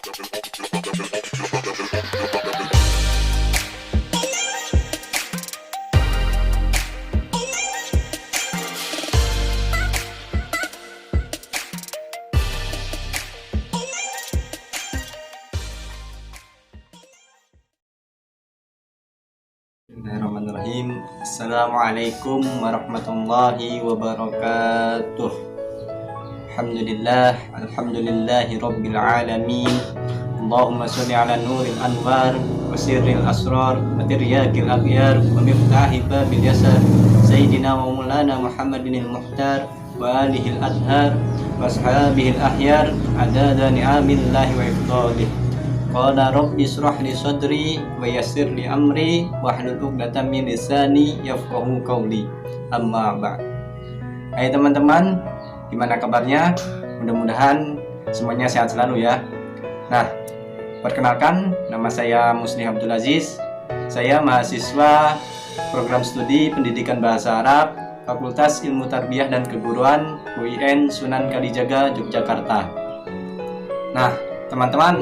Bismillahirrahmanirrahim. Assalamualaikum warahmatullahi wabarakatuh. Alhamdulillahi rabbil alamin. Allahumma sholli ala nuril anwar wa sirril asrar wa tiryakil aghyar wa miftahi babil yasar sayyidina wa maulana Muhammadinil muhtar wa alihil adhar wa ashabihil ahyar adada ni'amillahi wa ifdalih. Qala rabbi shrah li sadri wa yassir li amri wahlul 'uqdatam min lisani yafqahu qawli. Amma ba'd. Hai teman-teman, gimana kabarnya? Mudah-mudahan semuanya sehat selalu ya. Nah, perkenalkan, nama saya Muslih Abdul Aziz. Saya mahasiswa program studi Pendidikan Bahasa Arab Fakultas Ilmu Tarbiyah dan Keguruan UIN Sunan Kalijaga, Yogyakarta. Nah, teman-teman,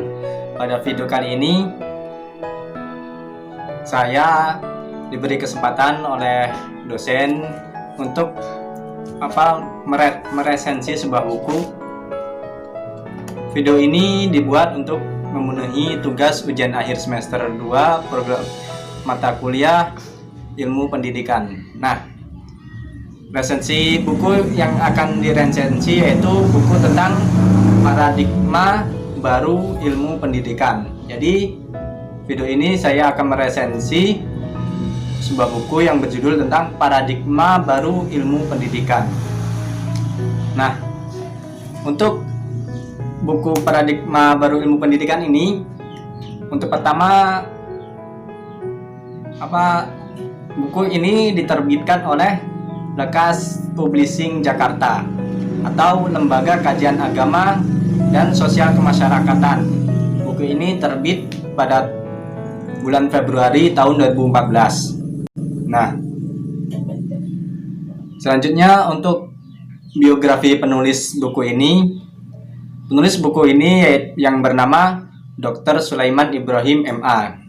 pada video kali ini saya diberi kesempatan oleh dosen untuk meresensi sebuah buku. Video ini dibuat untuk memenuhi tugas ujian akhir semester 2 program mata kuliah Ilmu Pendidikan. Nah, resensi buku yang akan diresensi yaitu buku tentang paradigma baru ilmu pendidikan. Jadi video ini saya akan meresensi sebuah buku yang berjudul tentang paradigma baru ilmu pendidikan. Nah, untuk buku paradigma baru ilmu pendidikan ini, untuk pertama buku ini diterbitkan oleh Lekas Publishing Jakarta atau Lembaga Kajian Agama dan Sosial Kemasyarakatan. Buku ini terbit pada bulan Februari tahun 2014. Nah, selanjutnya untuk biografi penulis buku ini. Penulis buku ini yang bernama Dr. Sulaiman Ibrahim MA.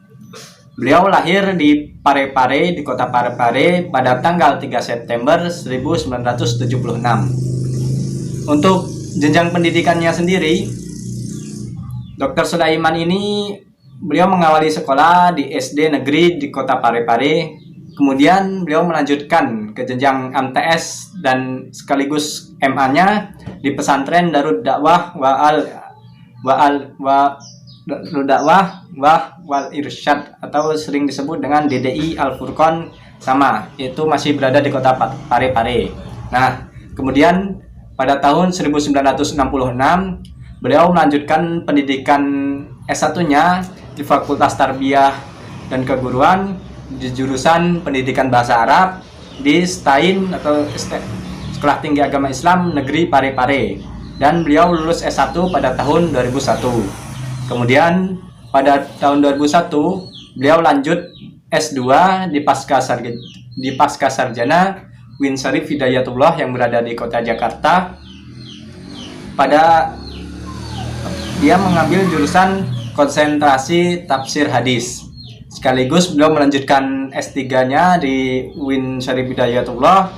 Beliau lahir di Parepare, di kota Parepare pada tanggal 3 September 1976. Untuk jenjang pendidikannya sendiri, Dr. Sulaiman ini beliau mengawali sekolah di SD negeri di kota Parepare. Kemudian beliau melanjutkan ke jenjang MTS dan sekaligus MA-nya di pesantren Darud Dakwah wal Irsyad atau sering disebut dengan DDI Al Furqon sama, yaitu masih berada di kota Parepare. Nah, kemudian pada tahun 1966 beliau melanjutkan pendidikan S1-nya di Fakultas Tarbiyah dan Keguruan di jurusan Pendidikan Bahasa Arab di STAIN atau Sekolah Tinggi Agama Islam Negeri Parepare, dan beliau lulus S1 pada tahun 2001. Kemudian pada tahun 2001 beliau lanjut S2 di Pasca Sarjana Win Syarif Hidayatullah yang berada di kota Jakarta. Dia mengambil jurusan konsentrasi tafsir hadis. Sekaligus beliau melanjutkan S3-nya di Win Syarif Hidayatullah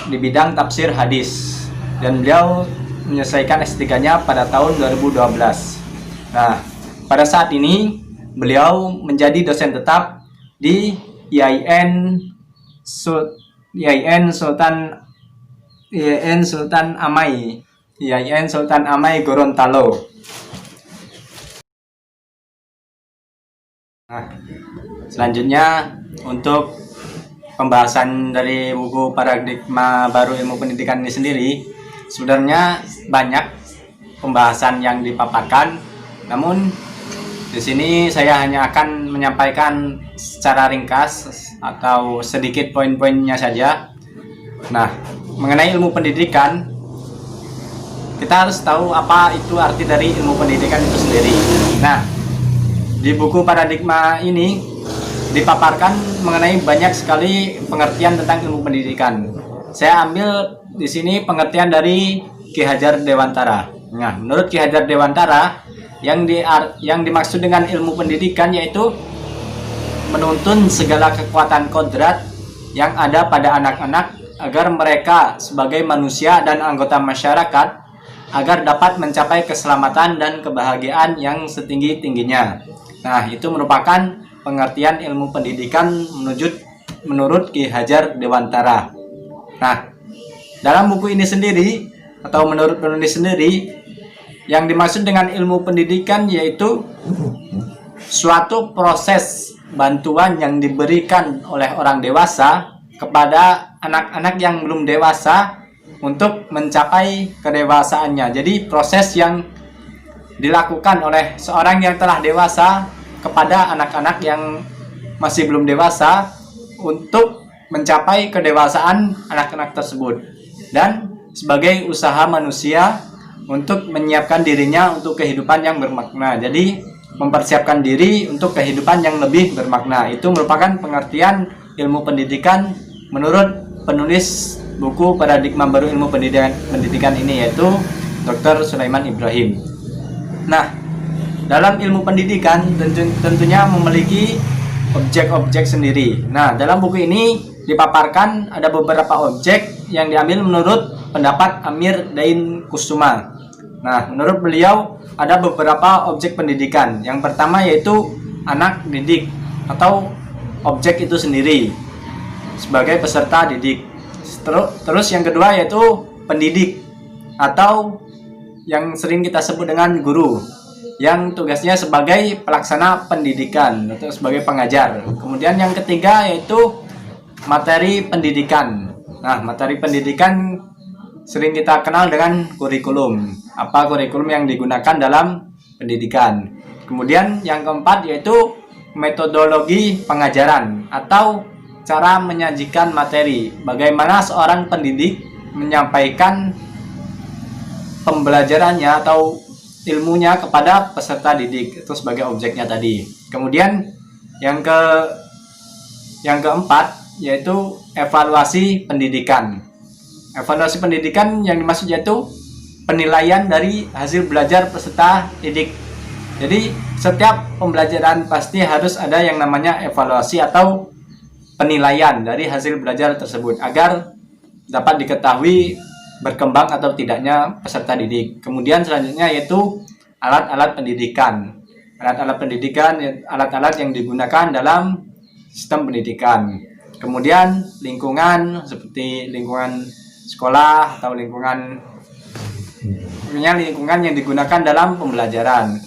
di bidang tafsir hadis, dan beliau menyelesaikan S3-nya pada tahun 2012. Nah, pada saat ini beliau menjadi dosen tetap di IAIN Sultan Amai Gorontalo. Nah, selanjutnya untuk pembahasan dari buku paradigma baru ilmu pendidikan ini sendiri, sebenarnya banyak pembahasan yang dipaparkan, namun di sini saya hanya akan menyampaikan secara ringkas atau sedikit poin-poinnya saja. Nah, mengenai ilmu pendidikan, kita harus tahu apa itu arti dari ilmu pendidikan itu sendiri. Nah, di buku paradigma ini dipaparkan mengenai banyak sekali pengertian tentang ilmu pendidikan. Saya ambil di sini pengertian dari Ki Hajar Dewantara. Nah, menurut Ki Hajar Dewantara, Yang dimaksud dengan ilmu pendidikan yaitu menuntun segala kekuatan kodrat yang ada pada anak-anak agar mereka sebagai manusia dan anggota masyarakat agar dapat mencapai keselamatan dan kebahagiaan yang setinggi-tingginya. Nah, itu merupakan pengertian ilmu pendidikan menurut Ki Hajar Dewantara. Nah, dalam buku ini sendiri atau menurut penulis sendiri, yang dimaksud dengan ilmu pendidikan yaitu suatu proses bantuan yang diberikan oleh orang dewasa kepada anak-anak yang belum dewasa untuk mencapai kedewasaannya. Jadi proses yang dilakukan oleh seorang yang telah dewasa kepada anak-anak yang masih belum dewasa untuk mencapai kedewasaan anak-anak tersebut, dan sebagai usaha manusia untuk menyiapkan dirinya untuk kehidupan yang bermakna. Jadi mempersiapkan diri untuk kehidupan yang lebih bermakna. Itu merupakan pengertian ilmu pendidikan menurut penulis buku Paradigma Baru Ilmu Pendidikan ini, yaitu Dr. Sulaiman Ibrahim. Nah, dalam ilmu pendidikan tentunya memiliki objek-objek sendiri. Nah, dalam buku ini dipaparkan ada beberapa objek yang diambil menurut pendapat Amir Dain Kusuma. Nah, menurut beliau ada beberapa objek pendidikan. Yang pertama yaitu anak didik atau objek itu sendiri sebagai peserta didik. Terus yang kedua yaitu pendidik atau yang sering kita sebut dengan guru, yang tugasnya sebagai pelaksana pendidikan atau sebagai pengajar. Kemudian yang ketiga yaitu materi pendidikan. Nah, materi pendidikan sering kita kenal dengan kurikulum. Apa kurikulum yang digunakan dalam pendidikan. Kemudian yang keempat yaitu metodologi pengajaran atau cara menyajikan materi. Bagaimana seorang pendidik menyampaikan pembelajarannya atau ilmunya kepada peserta didik, itu sebagai objeknya tadi. Kemudian yang keempat yaitu evaluasi pendidikan. Evaluasi pendidikan yang dimaksud yaitu penilaian dari hasil belajar peserta didik. Jadi setiap pembelajaran pasti harus ada yang namanya evaluasi atau penilaian dari hasil belajar tersebut agar dapat diketahui berkembang atau tidaknya peserta didik. Kemudian selanjutnya yaitu alat-alat pendidikan. Alat-alat pendidikan, alat-alat yang digunakan dalam sistem pendidikan. Kemudian lingkungan seperti lingkungan sekolah atau lingkungan yang digunakan dalam pembelajaran.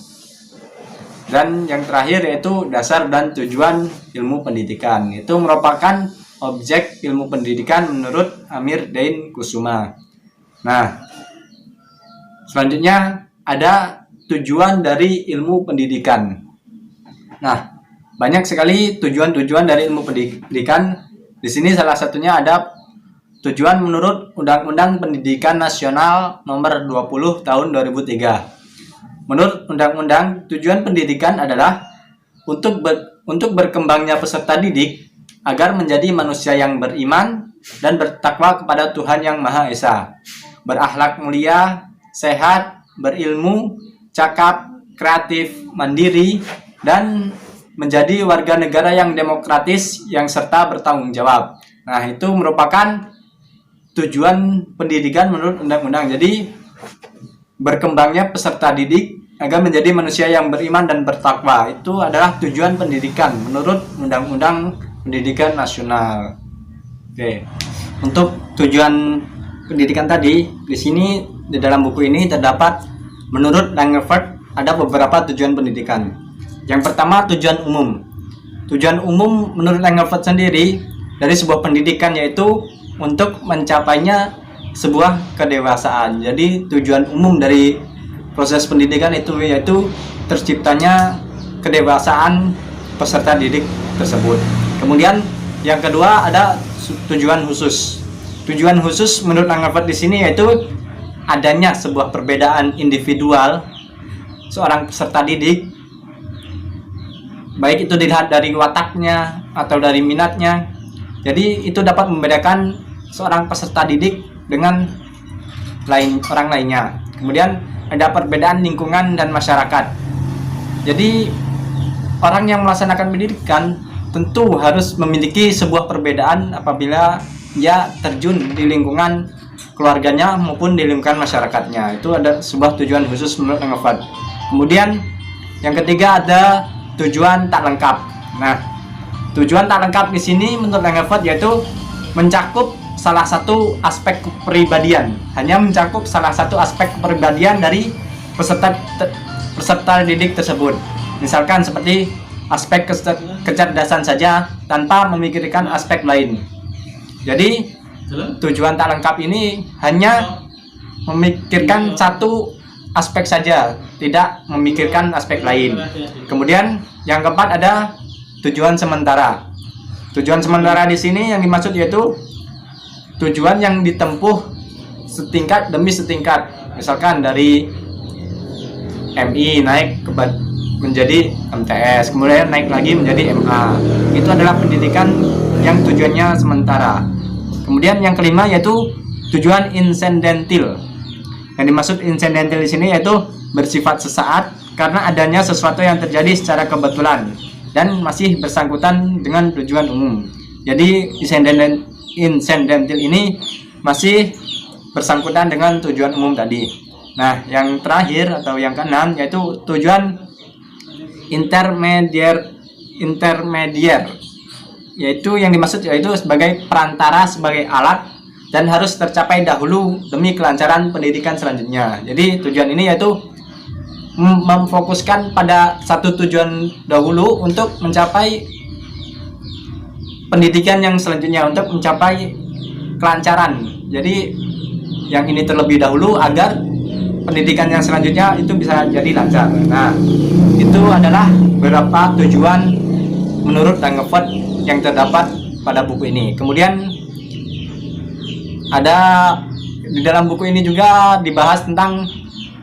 Dan yang terakhir yaitu dasar dan tujuan ilmu pendidikan. Itu merupakan objek ilmu pendidikan menurut Amir Dain Kusuma. Nah, selanjutnya ada tujuan dari ilmu pendidikan. Nah, banyak sekali tujuan-tujuan dari ilmu pendidikan. Di sini salah satunya ada tujuan menurut Undang-Undang Pendidikan Nasional Nomor 20 Tahun 2003. Menurut undang-undang, tujuan pendidikan adalah untuk berkembangnya peserta didik agar menjadi manusia yang beriman dan bertakwa kepada Tuhan Yang Maha Esa, berakhlak mulia, sehat, berilmu, cakap, kreatif, mandiri, dan menjadi warga negara yang demokratis yang serta bertanggung jawab. Nah, itu merupakan tujuan pendidikan menurut undang-undang. Jadi berkembangnya peserta didik agar menjadi manusia yang beriman dan bertakwa, itu adalah tujuan pendidikan menurut Undang-Undang Pendidikan Nasional. Oke. Untuk tujuan pendidikan tadi, di sini di dalam buku ini terdapat menurut Langerfeld ada beberapa tujuan pendidikan. Yang pertama, tujuan umum. Tujuan umum menurut Langerfeld sendiri dari sebuah pendidikan yaitu untuk mencapainya sebuah kedewasaan. Jadi tujuan umum dari proses pendidikan itu yaitu terciptanya kedewasaan peserta didik tersebut. Kemudian yang kedua ada tujuan khusus. Tujuan khusus menurut Langerfeld di sini yaitu adanya sebuah perbedaan individual seorang peserta didik, baik itu dilihat dari wataknya atau dari minatnya. Jadi itu dapat membedakan seorang peserta didik dengan orang lainnya. Kemudian ada perbedaan lingkungan dan masyarakat. Jadi orang yang melaksanakan pendidikan tentu harus memiliki sebuah perbedaan apabila dia terjun di lingkungan keluarganya maupun di lingkungan masyarakatnya. Itu ada sebuah tujuan khusus menurut Engefat. Kemudian yang ketiga ada tujuan tak lengkap. Nah, tujuan tak lengkap di sini menurut Engefat yaitu mencakup salah satu aspek kepribadian, hanya mencakup salah satu aspek kepribadian dari peserta didik tersebut. Misalkan seperti aspek kecerdasan saja tanpa memikirkan aspek lain. Jadi tujuan tak lengkap ini hanya memikirkan satu aspek saja, tidak memikirkan aspek lain. Kemudian yang keempat ada tujuan sementara. Tujuan sementara di sini yang dimaksud yaitu tujuan yang ditempuh setingkat demi setingkat. Misalkan dari MI naik menjadi MTS, kemudian naik lagi menjadi MA. Itu adalah pendidikan yang tujuannya sementara. Kemudian yang kelima yaitu tujuan insidental. Yang dimaksud insidental di sini yaitu bersifat sesaat karena adanya sesuatu yang terjadi secara kebetulan dan masih bersangkutan dengan tujuan umum. Jadi insidental ini masih bersangkutan dengan tujuan umum tadi. Nah, yang terakhir atau yang keenam yaitu tujuan intermedier, yaitu yang dimaksud yaitu sebagai perantara, sebagai alat dan harus tercapai dahulu demi kelancaran pendidikan selanjutnya. Jadi tujuan ini yaitu memfokuskan pada satu tujuan dahulu untuk mencapai pendidikan yang selanjutnya, untuk mencapai kelancaran. Jadi yang ini terlebih dahulu agar pendidikan yang selanjutnya itu bisa jadi lancar. Nah, itu adalah beberapa tujuan menurut Engefat yang terdapat pada buku ini. Kemudian ada di dalam buku ini juga dibahas tentang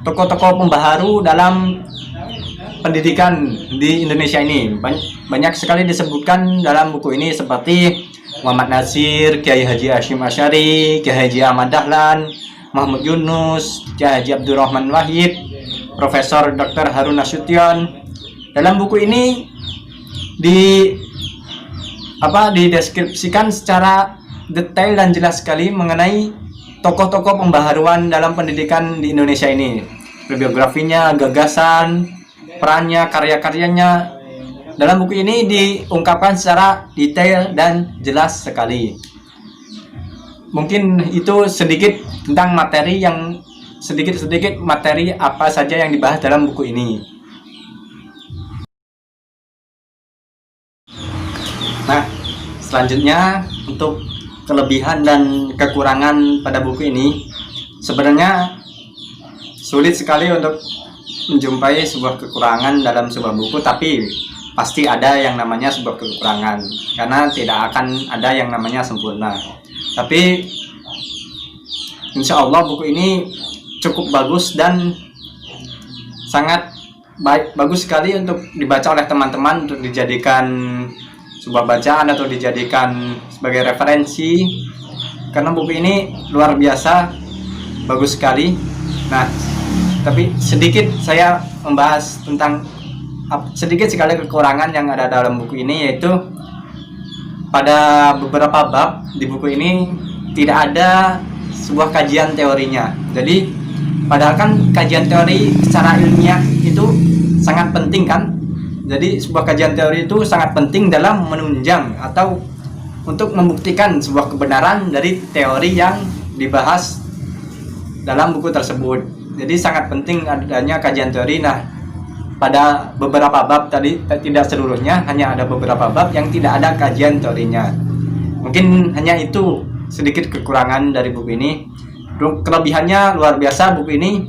tokoh-tokoh pembaharu dalam pendidikan di Indonesia ini. Banyak sekali disebutkan dalam buku ini seperti Muhammad Nasir, Kiai Haji Hashim Asy'ari, Kiai Haji Ahmad Dahlan, Muhammad Yunus, Kiai Haji Abdurrahman Wahid, Profesor Dr. Harun Nasution. Dalam buku ini dideskripsikan secara detail dan jelas sekali mengenai tokoh-tokoh pembaharuan dalam pendidikan di Indonesia ini. Biografinya, gagasan, perannya, karya-karyanya. Dalam buku ini diungkapkan secara detail dan jelas sekali. Mungkin itu sedikit tentang materi apa saja yang dibahas dalam buku ini. Nah, selanjutnya untuk kelebihan dan kekurangan pada buku ini, sebenarnya sulit sekali untuk menjumpai sebuah kekurangan dalam sebuah buku, tapi pasti ada yang namanya sebuah kekurangan, karena tidak akan ada yang namanya sempurna. Tapi insya Allah buku ini cukup bagus dan sangat bagus sekali untuk dibaca oleh teman-teman, untuk dijadikan sebuah bacaan atau dijadikan sebagai referensi, karena buku ini luar biasa bagus sekali. Nah, tapi sedikit saya membahas tentang sedikit sekali kekurangan yang ada dalam buku ini, yaitu pada beberapa bab di buku ini tidak ada sebuah kajian teorinya. Jadi padahal kan kajian teori secara ilmiah itu sangat penting kan. Jadi sebuah kajian teori itu sangat penting dalam menunjang atau untuk membuktikan sebuah kebenaran dari teori yang dibahas dalam buku tersebut. Jadi sangat penting adanya kajian teori. Nah, pada beberapa bab tadi, tidak seluruhnya, hanya ada beberapa bab yang tidak ada kajian teorinya. Mungkin hanya itu sedikit kekurangan dari buku ini. Kelebihannya luar biasa buku ini.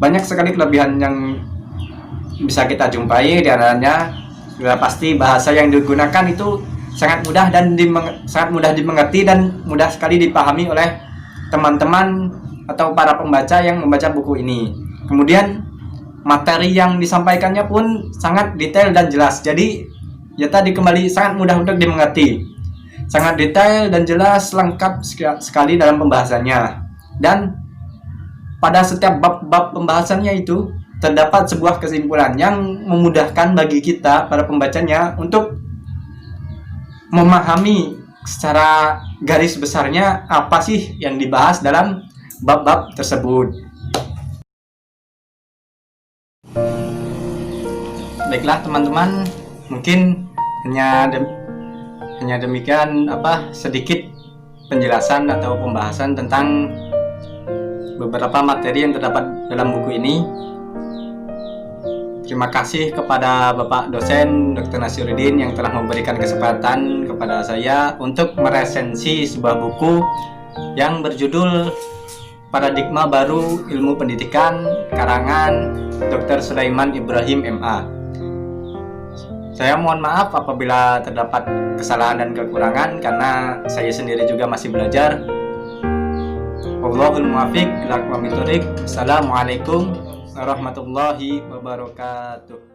Banyak sekali kelebihan yang bisa kita jumpai. Di antaranya sudah pasti bahasa yang digunakan itu sangat mudah dan sangat mudah dimengerti dan mudah sekali dipahami oleh teman-teman atau para pembaca yang membaca buku ini. Kemudian materi yang disampaikannya pun sangat detail dan jelas. Jadi ya tadi kembali sangat mudah untuk dimengerti, sangat detail dan jelas, lengkap sekali dalam pembahasannya. Dan pada setiap bab-bab pembahasannya itu terdapat sebuah kesimpulan yang memudahkan bagi kita para pembacanya untuk memahami secara garis besarnya apa sih yang dibahas dalam bab-bab tersebut. Baiklah teman-teman, mungkin hanya demikian sedikit penjelasan atau pembahasan tentang beberapa materi yang terdapat dalam buku ini. Terima kasih kepada Bapak dosen Dr. Nasyirudin yang telah memberikan kesempatan kepada saya untuk meresensi sebuah buku yang berjudul Paradigma Baru Ilmu Pendidikan karangan Dr. Sulaiman Ibrahim MA. Saya mohon maaf apabila terdapat kesalahan dan kekurangan karena saya sendiri juga masih belajar. Wallahul muwaffiq ila aqwamit thoriq. Assalamualaikum warahmatullahi wabarakatuh.